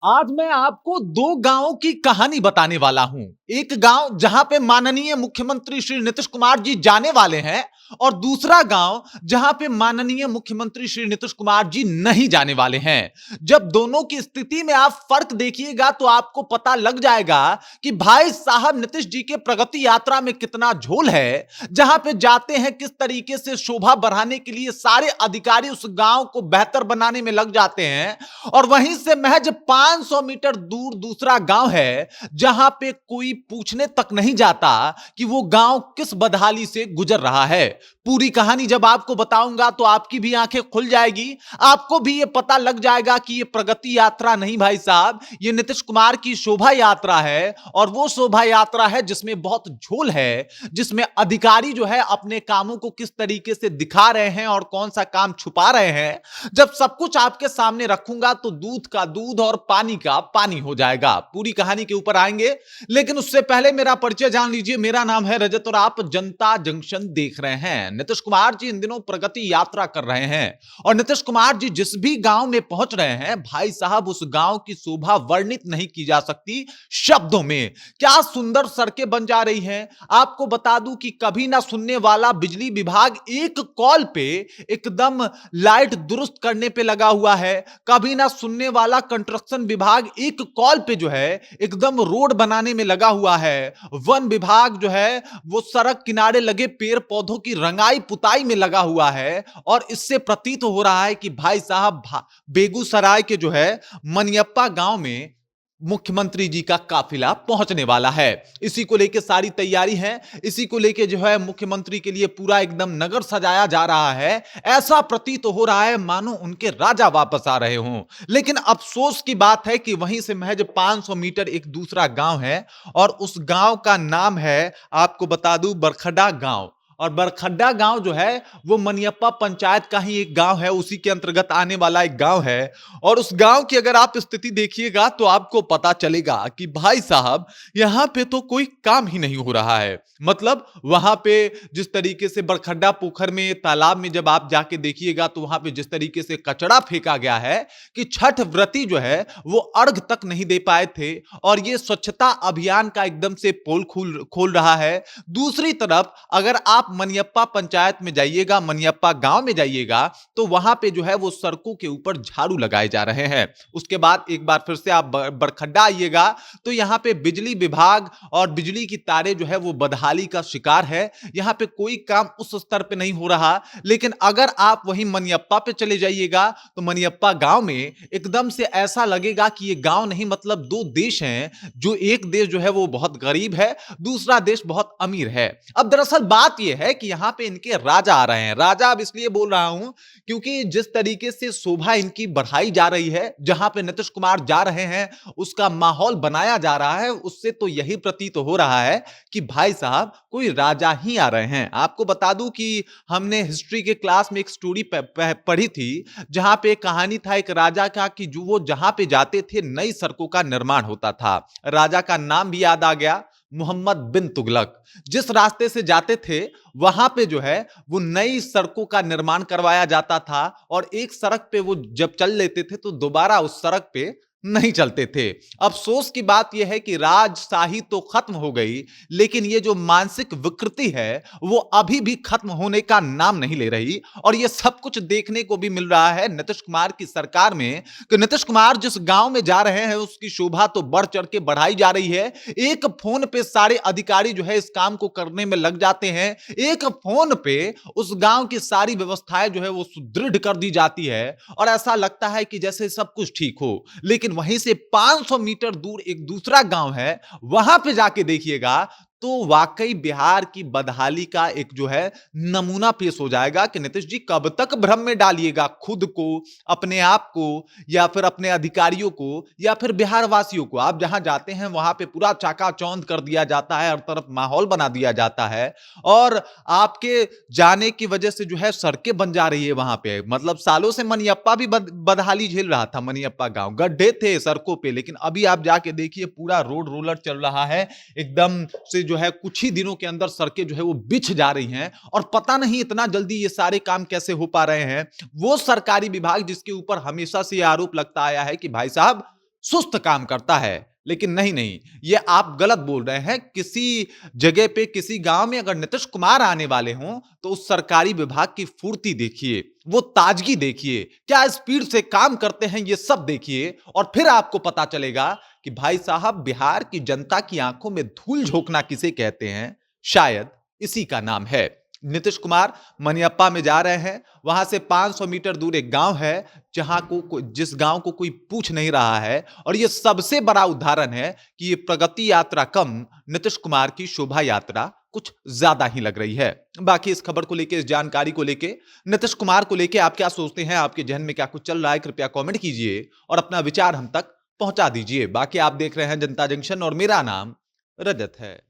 आज मैं आपको दो गांवों की कहानी बताने वाला हूं। एक गांव जहां पे माननीय मुख्यमंत्री श्री नीतीश कुमार जी जाने वाले हैं और दूसरा गांव जहां पे माननीय मुख्यमंत्री श्री नीतीश कुमार जी नहीं जाने वाले हैं। जब दोनों की स्थिति में आप फर्क देखिएगा तो आपको पता लग जाएगा कि भाई साहब नीतीश जी के प्रगति यात्रा में कितना झोल है। जहां पे जाते हैं किस तरीके से शोभा बढ़ाने के लिए सारे अधिकारी उस गांव को बेहतर बनाने में लग जाते हैं, और वहीं से महज 500 मीटर दूर दूसरा गांव है जहां पे कोई पूछने तक नहीं जाता कि वो गांव किस बदहाली से गुजर रहा है। पूरी कहानी जब आपको बताऊंगा तो आपकी भी आंखें खुल जाएगी, आपको भी ये पता लग जाएगा कि ये प्रगति यात्रा नहीं भाई साहब, ये नीतीश कुमार की शोभा यात्रा है। और वो शोभा यात्रा है जिसमें बहुत झोल है, जिसमें अधिकारी जो है अपने कामों को किस तरीके से दिखा रहे हैं और कौन सा काम छुपा रहे हैं। जब सब कुछ आपके सामने रखूंगा तो दूध का दूध और पानी का पानी हो जाएगा। पूरी कहानी के ऊपर आएंगे, लेकिन उससे पहले मेरा परिचय जान लीजिए। मेरा नाम है रजत और आप जनता जंक्शन देख रहे हैं। नीतीश कुमार जी इन दिनों प्रगति यात्रा कर रहे हैं और नीतीश कुमार जी जिस भी गांव में पहुंच रहे हैं भाई साहब, उस गांव की शोभा वर्णित नहीं की जा सकती शब्दों में। क्या सुंदर सड़कें बन जा रही हैं। आपको बता दूं कि कभी ना सुनने वाला बिजली विभाग एक कॉल पे एकदम लाइट दुरुस्त करने पे लगा हुआ है। कभी ना सुनने वाला कंस्ट्रक्शन विभाग एक कॉल पे जो है एकदम रोड बनाने में लगा हुआ है। वन विभाग जो है वो सड़क किनारे लगे पेड़ पौधों की रंगाई पुताई में लगा हुआ है। और इससे प्रतीत हो रहा है कि भाई साहब बेगूसराय के जो है मनियप्पा गांव में मुख्यमंत्री जी का काफिला पहुंचने वाला है। इसी को लेकर सारी तैयारी है, इसी को लेकर जो है मुख्यमंत्री के लिए पूरा एकदम नगर सजाया जा रहा है। ऐसा प्रतीत हो रहा है मानो उनके राजा वापस आ रहे हों। लेकिन अफसोस की बात है कि वहीं से महज 500 मीटर एक दूसरा गांव है और उस गांव का नाम है, आपको बता दूं, बरखड्डा गांव। और बरखड्डा गांव जो है वो मनियप्पा पंचायत का ही एक गांव है, उसी के अंतर्गत आने वाला एक गांव है। और उस गांव की अगर आप स्थिति देखिएगा तो आपको पता चलेगा कि भाई साहब यहां पे तो कोई काम ही नहीं हो रहा है। मतलब वहां पे जिस तरीके से बरखड्डा पोखर में तालाब में जब आप जाके देखिएगा तो वहां पे जिस तरीके से कचरा फेंका गया है कि छठ व्रती जो है वो अर्घ तक नहीं दे पाए थे। और ये स्वच्छता अभियान का एकदम से पोल खोल रहा है। दूसरी तरफ अगर आप मनियप्पा पंचायत में जाइएगा, मनियप्पा गांव में जाइएगा तो वहां पे जो है वो सड़कों के ऊपर झाड़ू लगाए जा रहे हैं। उसके बाद एक बार फिर से आप बरखड्डा आइएगा तो यहां पे बिजली विभाग और बिजली की तारें जो है वो बदहाली का शिकार है। यहां पे कोई काम उस स्तर पे नहीं हो रहा। लेकिन अगर आप वहीं मनियप्पा पे चले जाइएगा तो मनियप्पा गांव में एकदम से ऐसा लगेगा कि ये गांव नहीं, मतलब दो देश हैं। जो एक देश जो है वो बहुत गरीब है, दूसरा देश बहुत अमीर है। अब दरअसल बात यह है कि यहां पे इनके राजा आ रहे हैं। राजा अब इसलिए बोल रहा हूं क्योंकि जिस तरीके से शोभा इनकी बढ़ाई जा रही है, जहां पे नीतीश कुमार जा रहे हैं उसका माहौल बनाया जा रहा है, उससे तो यही प्रतीत हो रहा है कि भाई साहब कोई राजा ही आ रहे हैं। आपको बता दूं कि हमने हिस्ट्री के क्लास में एक स्टोरी पढ़ी थी जहां पे कहानी था एक राजा का कि जो वो जहां पे जाते थे नई सड़कों का निर्माण होता था। राजा का नाम भी याद आ गया, मोहम्मद बिन तुगलक। जिस रास्ते से जाते थे वहां पे जो है वो नई सड़कों का निर्माण करवाया जाता था और एक सड़क पे वो जब चल लेते थे तो दोबारा उस सड़क पे नहीं चलते थे। अफसोस की बात यह है कि राजशाही तो खत्म हो गई, लेकिन ये जो मानसिक विकृति है वो अभी भी खत्म होने का नाम नहीं ले रही। और ये सब कुछ देखने को भी मिल रहा है नीतीश कुमार की सरकार में कि नीतीश कुमार जिस गांव में जा रहे हैं उसकी शोभा तो बढ़ चढ़ के बढ़ाई जा रही है। एक फोन पे सारे अधिकारी जो है इस काम को करने में लग जाते हैं। एक फोन पे उस गांव की सारी व्यवस्थाएं जो है वो सुदृढ़ कर दी जाती है और ऐसा लगता है कि जैसे सब कुछ ठीक हो। लेकिन वहीं से 500 मीटर दूर एक दूसरा गांव है, वहां पे जाके देखिएगा तो वाकई बिहार की बदहाली का एक जो है नमूना पेश हो जाएगा कि नीतीश जी कब तक भ्रम में डालिएगा खुद को, अपने आप को, या फिर अपने अधिकारियों को, या फिर बिहार वासियों को। आप जहां जाते हैं वहां पे पूरा चाकाचौंध कर दिया जाता है, हर तरफ माहौल बना दिया जाता है और आपके जाने की वजह से जो है सड़कें बन जा रही है वहां पे। मतलब सालों से मनियप्पा भी बदहाली झेल रहा था। मनियप्पा गांव गड्ढे थे सड़कों पे, लेकिन अभी आप जाके देखिए पूरा रोड रोलर चल रहा है। एकदम से जो है कुछ ही दिनों के अंदर सड़कें जो है वो बिछ जा रही हैं और पता नहीं इतना जल्दी ये सारे काम कैसे हो पा रहे हैं। वो सरकारी विभाग जिसके ऊपर हमेशा से ये आरोप लगता आया है कि भाई साहब सुस्त काम करता है। लेकिन नहीं, नहीं, ये आप गलत बोल रहे हैं। किसी जगह पे, किसी गाँव में अगर नीतीश कुमार आने वाले हों, तो उस सरकारी विभाग की फुर्ती देखिए, वो ताजगी देखिए, क्या स्पीड से काम करते हैं, ये सब देखिए और फिर आपको पता चलेगा कि भाई साहब, बिहार की जनता की आंखों में धूल झोंकना किसे कहते हैं, शायद इसी का नाम है। नीतीश कुमार मनियप्पा में जा रहे हैं, वहां से 500 मीटर दूर एक गांव है, जिस गांव को कोई पूछ नहीं रहा है, और यह सबसे बड़ा उदाहरण है कि ये प्रगति यात्रा कम, नीतीश कुमार की शोभा यात्रा कुछ ज्यादा ही लग रही है। बाकी इस खबर को लेके, इस जानकारी को लेके, नीतीश कुमार को लेके आप क्या सोचते हैं, आपके जहन में क्या कुछ चल रहा है, कृपया कमेंट कीजिए और अपना विचार हम तक पहुंचा दीजिए। बाकी आप देख रहे हैं जनता जंक्शन और मेरा नाम रजत है।